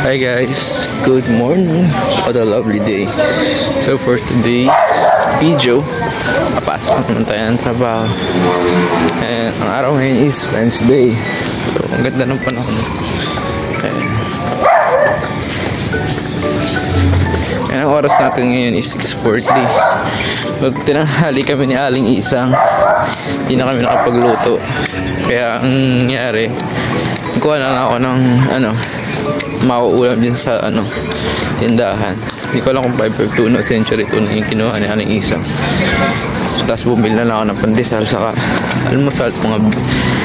Hi guys, good morning. What a lovely day. So for today's video, papasok naman tayo ng trabaho. And ang araw ngayon is Wednesday. So ang ganda ng panahon. And ang oras natin ngayon is 6:40. Pag tinanghali kami ni Aling Isang, hindi na kami nakapagluto. Kaya ang nangyari, kuha na lang ako ng mauulam din sa tindahan. Hindi ko alam kung 552 tuna, century tuna yung kinuha ni Aling Isang. So, tapos bumili na lang ako ng pandesal saka almusal at mga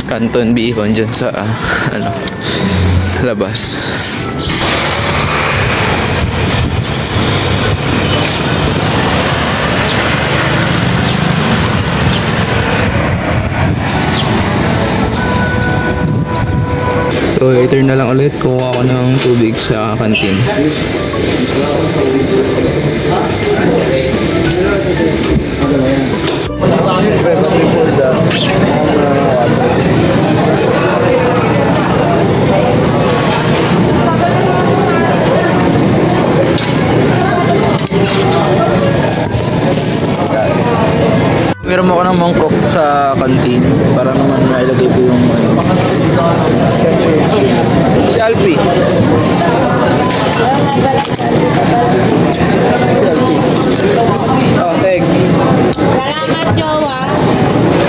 canton bihon dyan sa labas. So later na lang ulit kuha ako ng tubig sa kantin. Meron ako ng mangkok sa kantin para naman mailagay ko yung si Alpi. Oh, thank you. Salamat, Jowa.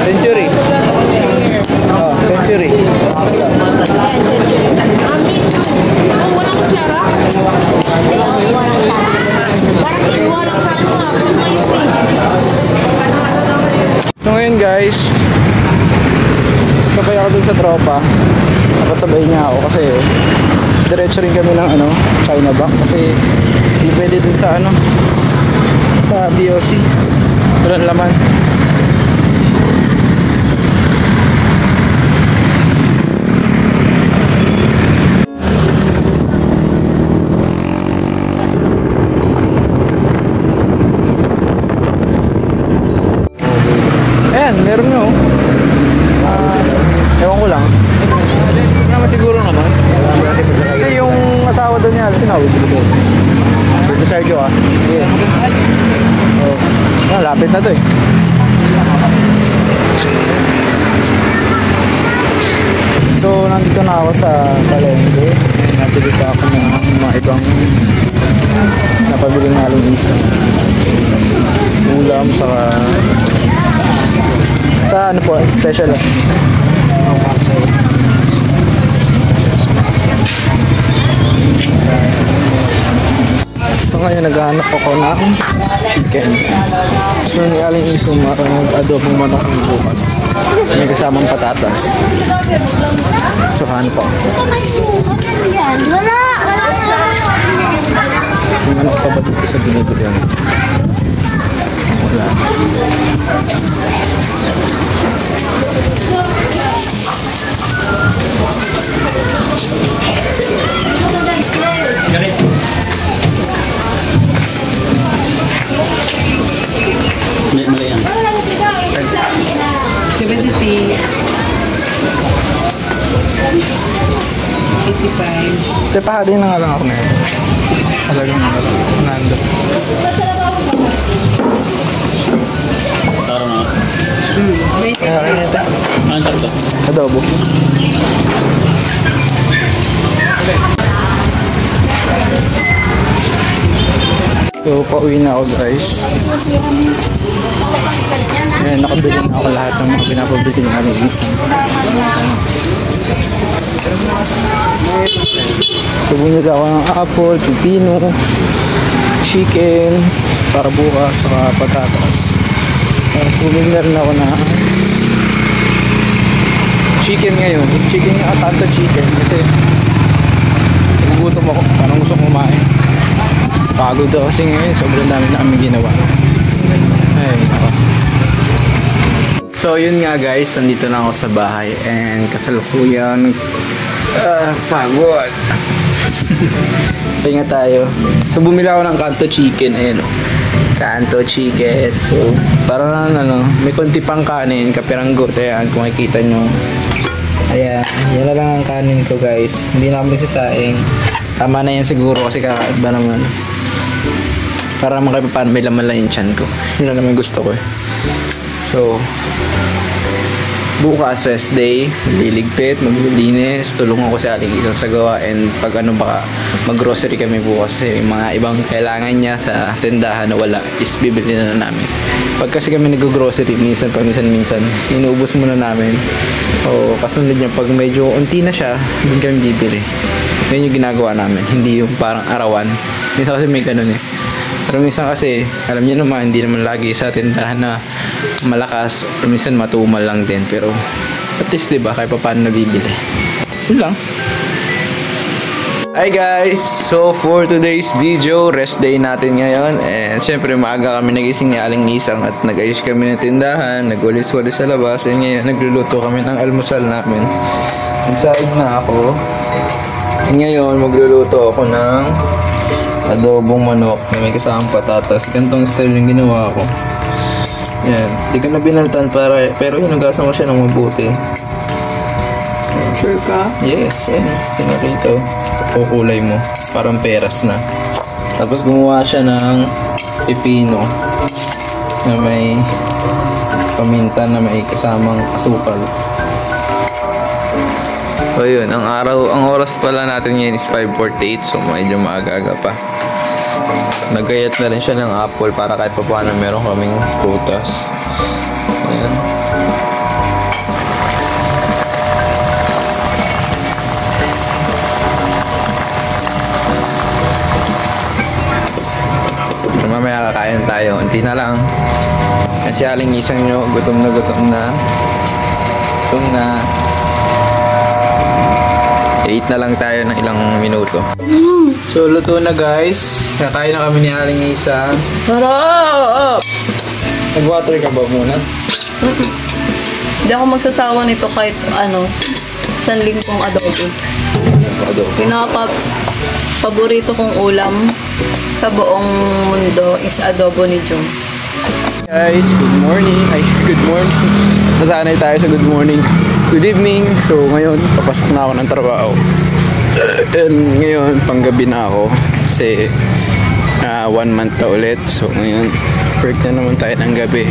Century. Oh, century. Walang kutsara? Parang inuwalang sa So ngayon guys, sabay ako dun sa tropa. Nakasabay niya ako kasi diretso rin kami ng China Bank kasi hindi pwede dun sa sa BOC. Walang laman. Ayan, meron nyo. Ewan ko lang. Hindi naman siguro naman. Kasi yung asawa doon niya, tinawag dito. Dito Sergio Yeah. Oh, lapit na to eh. So, nandito na ako sa palengke. Nabili pa ako ng mga ibang napabili ng Aling Isang. Ulam, saka sa special So ngayon naghahanap ako ng chicken. So ni Aling Isang mag-adobong manok bukas. May kasamang patatas. So hanap ako. May manok pa ba dito sa binibigyan? Wala. Mali yan. 76 85. Pahali na nga lang ako na yun. Talagang nandun. Taro na. Ano ito? Adobo. So, pauwi na ako guys. Ayan, nakabili na ako lahat ng mga pinapabili ng Aling Isang. So, bumili ako ng apple, pipino, chicken, para bukas, saka patatas. Tapos bumili na rin ako na chicken ngayon. Chicken nga, tanto chicken. Kasi nagugutom ako, parang gusto kumain. Pagod daw kasi ngayon, sobrang dami na kami ginawa. Ay, nako. So yun nga guys, nandito na ako sa bahay and kasalukuyan pagod. Pahinga tayo. So bumili ako ng kanto chicken, ayan o. Kanto chicken. So parang may konti pang kanin, kapiranggot. Ayan, kung makikita nyo. Ayan, yan na lang ang kanin ko guys. Hindi na kami nagsasaing. Tama na yan siguro kasi kakaiba naman. Para naman kayo paano may laman lang yung tiyan ko. Yun na naman gusto ko eh. So, bukas rest day, liligpit, maglilinis, tulungan ko si Aling Isang sa gawa, and pag ano baka mag-grocery kami bukas kasi mga ibang kailangan niya sa tindahan na wala is bibili na namin. Pag kasi kami nag-grocery minsan, inuubos muna namin. O kasunod niya pag medyo unti na siya, doon kami bibili. Yan yung ginagawa namin, hindi yung parang arawan. Minsan kasi may ganun eh. Pero minsan kasi, alam niyo naman, hindi naman lagi sa tindahan na malakas. Pero minsan matumal lang din. Pero at least diba, kahit pa paano nabibili. Yun lang. Hi guys! So for today's video, rest day natin ngayon. And syempre maaga kami nagising ni Aling Isang at nag-ayos kami ng tindahan, nag-walis-walis sa labas. And ngayon nagluluto kami ng almusal namin. Nagsaid na ako. And ngayon magluluto ako ng adobong manok na may kasamang patatas. Gantong style yung ginawa ko. Yan. Di ko na binaltan pero hinugasan ko siya ng mabuti. Sure ka? Yes. Yan. Pinakita. Kukulay mo. Parang peras na. Tapos gumawa siya ng pipino na may paminta na may kasamang asukal. So yun, ang oras pala natin ngayon is 5:48, so medyo maaga-aga pa. Nagayat na rin siya ng apple para kahit pa paano meron kaming prutas. Ayan. So, mamaya kakain tayo, unti na lang. Kasi Aling Isang nyo, gutom na. Gutom na. 8 na lang tayo ng ilang minuto. So, luto na guys. Kakain na kami ni Aling Isang. Sarap! Nag-water ka ba muna? Hindi ako magsasawa nito kahit ano, isang lingkong adobo. Paborito kong ulam sa buong mundo is adobo ni Jung. Guys, good morning. Ay, good morning. Nasanay tayo sa good morning. Good evening. So, ngayon, papasok na ako ng trabaho. And ngayon, panggabi na ako. Kasi, 1 month na ulit. So, ngayon, work na naman tayo ng gabi.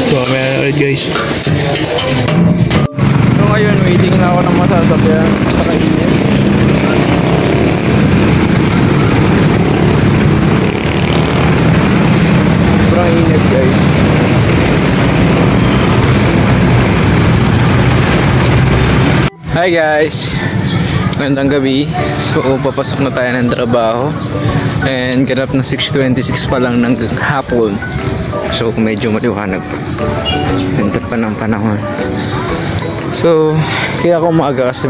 So, may ulit guys. So, ngayon, waiting na ako ng masasakyan sa kainit. Sobrang init guys. Hi guys, magandang gabi. So papasok na tayo ng trabaho. And ganap na 6:26 pa lang ng hapon. So medyo maliwanag pa. Ganda pa ng panahon. So kaya ako maaga kasi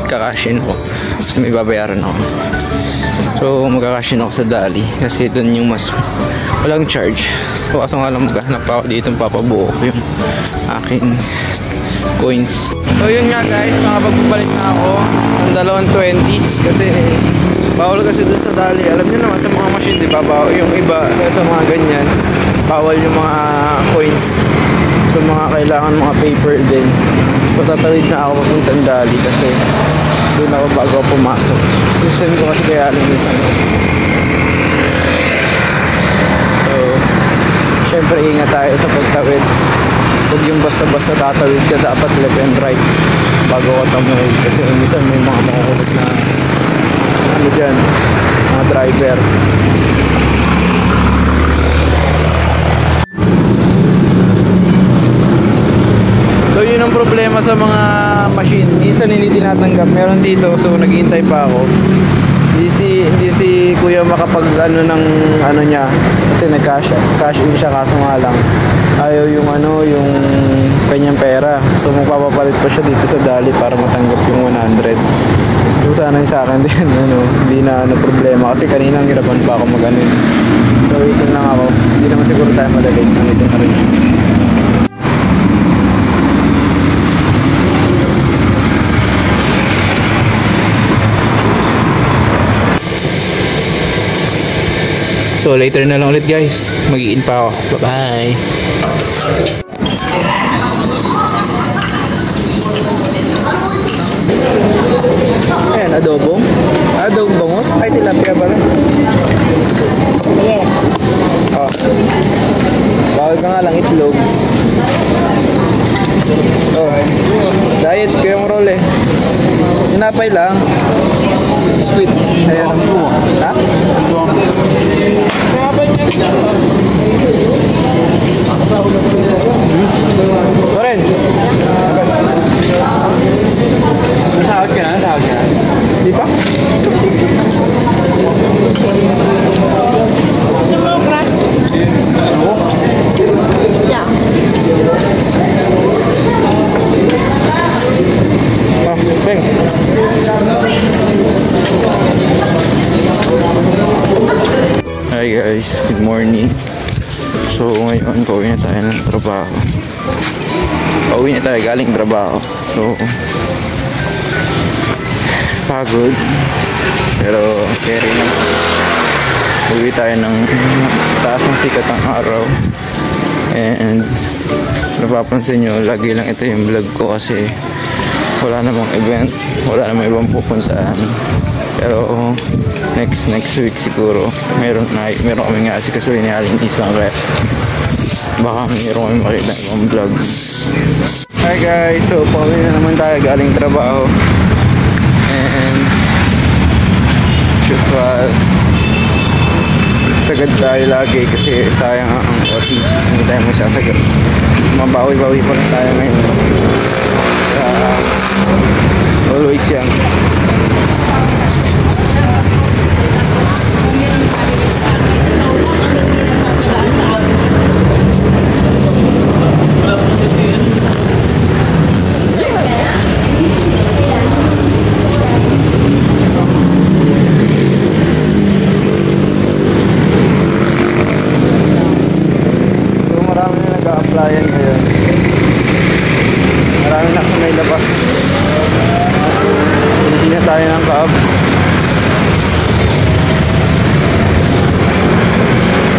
kakashin ko. Kasi may babayaran ako. So magkakashin ako sa Dali. Kasi doon yung mas walang charge. So kaso nga lang maghanap ako dito, papabuo ko yung aking coins. So yun nga guys, nakapagpapalit na ako ng 220s kasi bawal kasi dun sa Dali. Alam niyo naman sa mga machine, di ba? Bawal yung iba sa mga ganyan. Bawal yung mga coins. So mga kailangan mga paper din. So tatawid na ako papuntang Dali kasi doon ako bago ako pumasok. Susan ko kasi kaya alam isang. So syempre ingat tayo sa pagtawid. Huwag yung basta-basta tatawid ka, dapat left and right bago ka tumawid kasi minsan may mga makukulit na ano dyan, mga driver. So yun ang problema sa mga machine, minsan hindi tinatanggap. Meron dito, so naghihintay pa ako. Hindi si kuya makapag ano ng ano niya kasi nag-cash in siya, kaso nga lang ayaw yung ano, yung kanyang pera. So magpapapalit pa siya dito sa Dali para matanggap yung 100. So sana yung sa akin din ano, hindi na ano problema kasi kanina hirapan pa ako mag-ano. So waiting lang ako. Hindi naman siguro tayo madali. Nandito na rin. So So later na lang ulit guys. Mag-i-in pa ako. Bye-bye. Ayan, adobong. Adobong bangus. Ay, tilapia pa rin. Yes. Oh. Bawal ka nga lang itlog. Oh. Diet ko yung roll eh. Tinapay lang. Squid. Ayan. Ha? Soren. Nasahod ka na? Nasahod ka na? Di pa? Yeah. Ah, Beng. Hi guys, good morning. So ngayon, pauwi na tayo ng trabaho. Pauwi na tayo galing trabaho. So, pagod. Pero, carry lang. Uwi tayo ng taas ng sikat ng araw. And, napapansin nyo, lagi lang ito yung vlog ko kasi wala namang event. Wala namang ibang pupuntahan. Pero, next week siguro, meron kami nga kasi kasuhin ni Aling Isang rep. Baka meron kami makita ibang vlog. Hi guys, so pauwi na naman tayo galing trabaho. And usual, sagad tayo lagi kasi tayo ang OT, hindi tayo magsasagad. Mabawi-bawi pa rin tayo ngayon. Always yan. Applyan ngayon. Marami na sa may labas. Hindi na tayo ng kaab.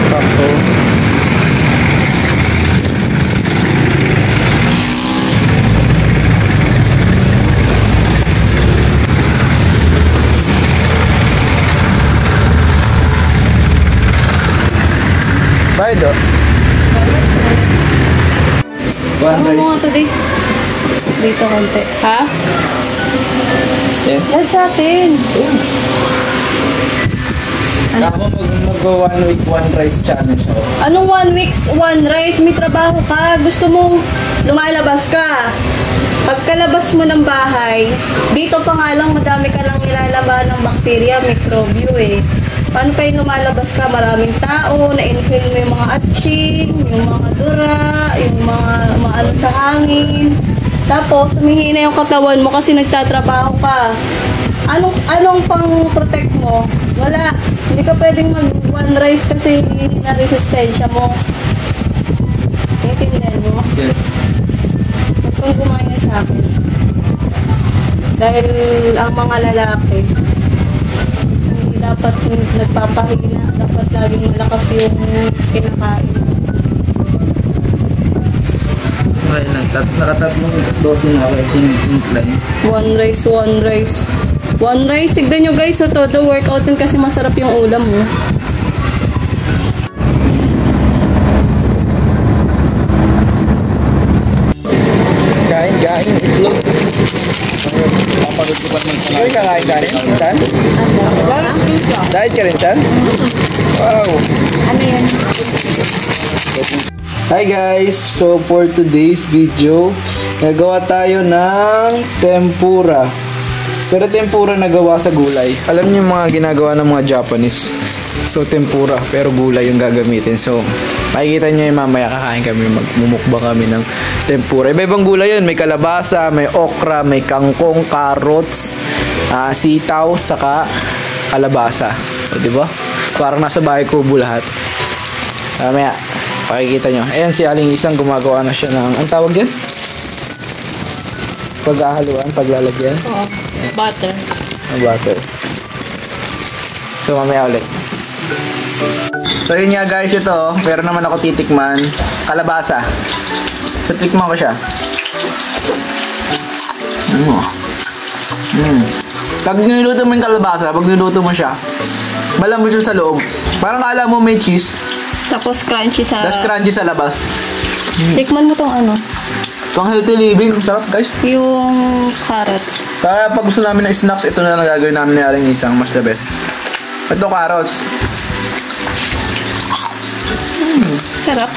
Sakto. Bye do. Ano mo nga today? Dito konti. Ha? Yeah. Yan sa atin. Ano? Ako mag-1 week 1 rice challenge ako. Anong 1 week 1 rice? May trabaho ka. Gusto mong lumalabas ka. Pagkalabas mo ng bahay, dito pa nga lang madami ka lang nilalaban ng bakterya, mikrobyo eh. Paano kayo lumalabas ka? Maraming tao, na-inhale mo yung mga atching, yung mga dura, yung mga ano sa hangin. Tapos, humihina yung katawan mo kasi nagtatrabaho ka. Anong pang-protect mo? Wala. Hindi ka pwedeng mag-one rice kasi hihina resistensya mo. Naintindihan mo? Yes. Huwag kang gumaya sa akin. Dahil ang mga lalaki, dapat nagpapahina, dapat laging malakas yung kinakain. Okay lang, nakatatlong dosin na ako incline. One rice. One rice, tignan nyo guys, so todo workout din kasi masarap yung ulam mo. Kain, itlog. Papagod ko pa naman sa Ikaw yung kakain ka rin, San? Diet ka rin, San? Wow! Ano yan? Hi guys! So for today's video, gagawa tayo ng tempura. Pero tempura na gawa sa gulay. Alam niyo yung mga ginagawa ng mga Japanese. So tempura, pero gulay yung gagamitin. So makikita nyo yung mamaya kakain kami, magmumukbang kami ng tempura. Iba-ibang gulay yun. May kalabasa, may okra, may kangkong, carrots, sitaw, saka kalabasa. O, diba? Parang nasa bahay kubo lahat. Mamaya, pakikita nyo. Ayan si Aling Isang, gumagawa na siya ng, ang tawag yan? Paghahaluan, paglalagyan. Oo, butter. Butter. So mamaya ulit. So So yun nga guys, ito. Pero naman ako titikman. Kalabasa. So tikman ko siya. Pag niluto mo yung kalabasa, pag niluto mo siya, malambot siya sa loob. Parang kala mo may cheese. Tapos crunchy sa... Tapos crunchy sa labas. Tikman mo tong ano. Pang healthy living. Sarap guys. Yung carrots. Kaya pag gusto namin ng snacks, ito na lang gagawin namin ni Aling Isang. Mas the best. Ito carrots. Sarap.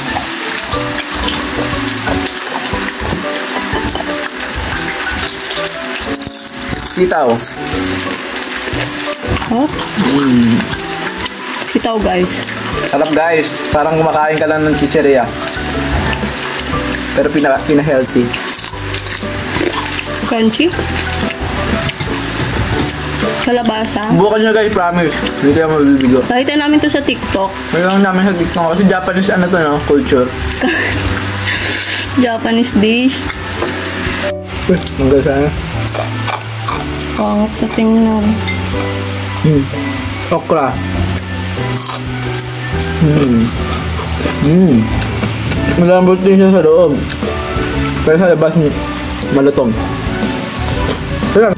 Sitaw. Oh? Sitaw guys. Sarap guys. Parang kumakain ka lang ng chicheria. Pero pina-healthy. Crunchy. Kalabasa. Bukan nyo guys, promise. Hindi kayo mabibigo. Nakita namin to sa TikTok. Mayroon namin sa TikTok. Kasi Japanese ano to no? Culture. Japanese dish. Manggal sana. Pangit na tingnan. Okra. Malambot din siya sa loob. Pero sa labas, malutong. Sarap.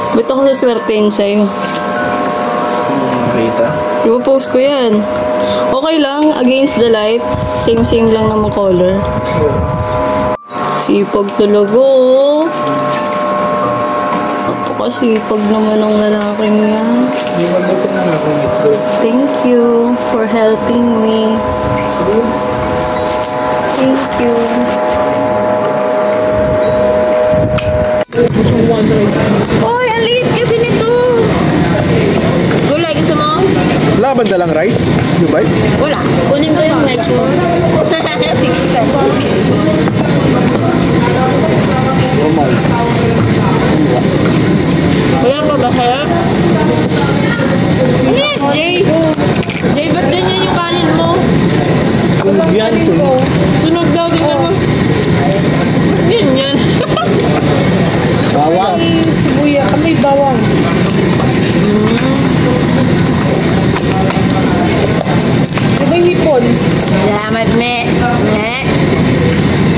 Ba't ako saswertein sa'yo? Kita. Ipo-post ko yan. Okay lang, against the light. Same lang naman color. Sipag talaga. Napakasipag naman ng lalaking yan. Thank you for helping me. Thank you. Oy, ang liit kasi nito. Gulay, gusto mo? Wala ba dalang rice? Dubai? Wala. Kunin ko yung rice mo. Sige, Normal. wala pa ba kaya? Jay! Jay, ba't ganyan yung kanin mo? Yan. Sunog daw, tingnan mo. Ganyan. Bawang. Sibuya, may bawang. Diba yung hipon? Salamat, me.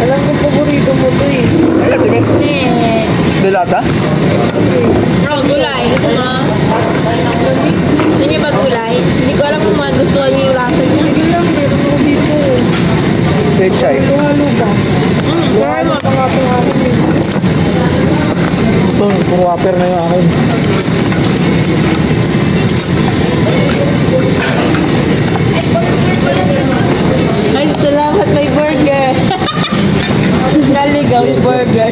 Alam ko paborito mo to eh. Ay, timen. Me. Delata? Gulay. Gusto mo? Gusto niyo ba gulay? Hindi ko alam kung magustuhan niyo yung lasa niya. Hindi lang, meron ako dito. Pechay. Halo ba? Gawin mo. Ito, puro whopper na yung akin. Ay, salamat, may burger. Naligaw yung burger.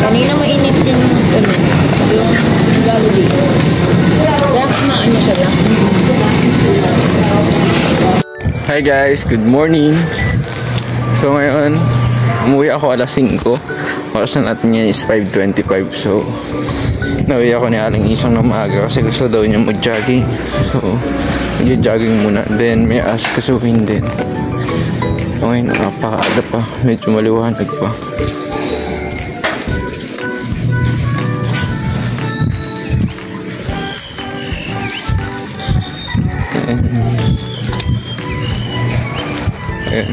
Kanina mainit din yung Jollibee. Kaya kumaan niya siya lang. Hi guys, good morning. So ngayon, umuwi ako alas 5. Oras na natin yan is 5:25. So, nauwi ako ni Aling Isang na maaga kasi gusto daw niya mag-jogging. So, mag-jogging muna. Then, may asikasuhin din. So ngayon, napakaada pa. Medyo maliwanag pa. Ayan.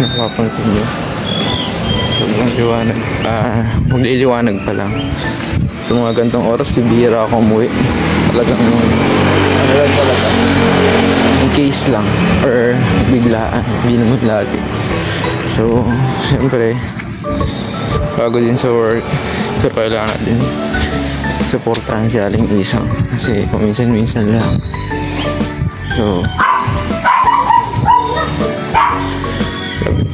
Napapansin nyo. Sobrang liwanag. Magliliwanag pa lang. So mga gantong oras, bibihira ako umuwi. Talagang, ano lang talaga. In case lang. Or biglaan. Hindi naman lagi. So, siyempre, bago din sa work. Pero kailangan din supportahan si Aling Isang. Kasi paminsan-minsan lang. So,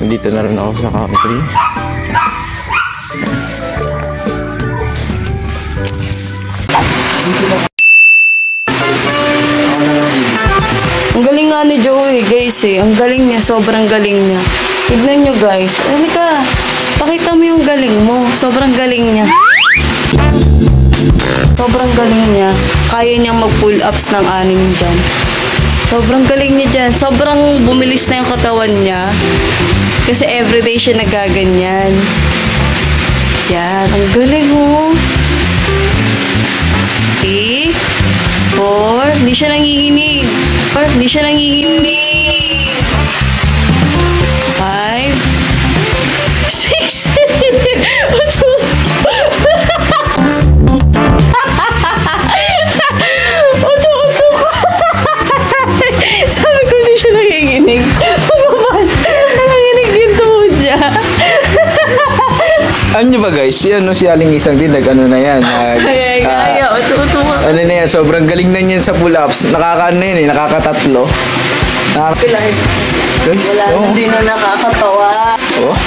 dito na rin ako sa country. Ang galing nga ni Joey guys eh. Ang galing niya. Sobrang galing niya. Tignan nyo guys. Halika. Pakita mo yung galing mo. Sobrang galing niya. Sobrang galing niya. Kaya niyang mag-pull ups ng 6 dyan. Sobrang galing niya dyan. Sobrang bumilis na yung katawan niya. Kasi everyday siya nagaganyan. Yan. Ang galing oh. 3, 4. Hindi siya nanginginig. 4. Hindi siya nanginginig. 5, 6. Sabi ko hindi siya nanginginig. Nanginginig din tuhod niya. Ano nyo ba guys? Si Aling Isang din nag-ano na yan. Kaya, uto-uto ka. Ano na yan, sobrang galing na niyan sa pull-ups. Nakakaano na yun eh, nakakatatlo. Wala na din na nakakatawa. Oh.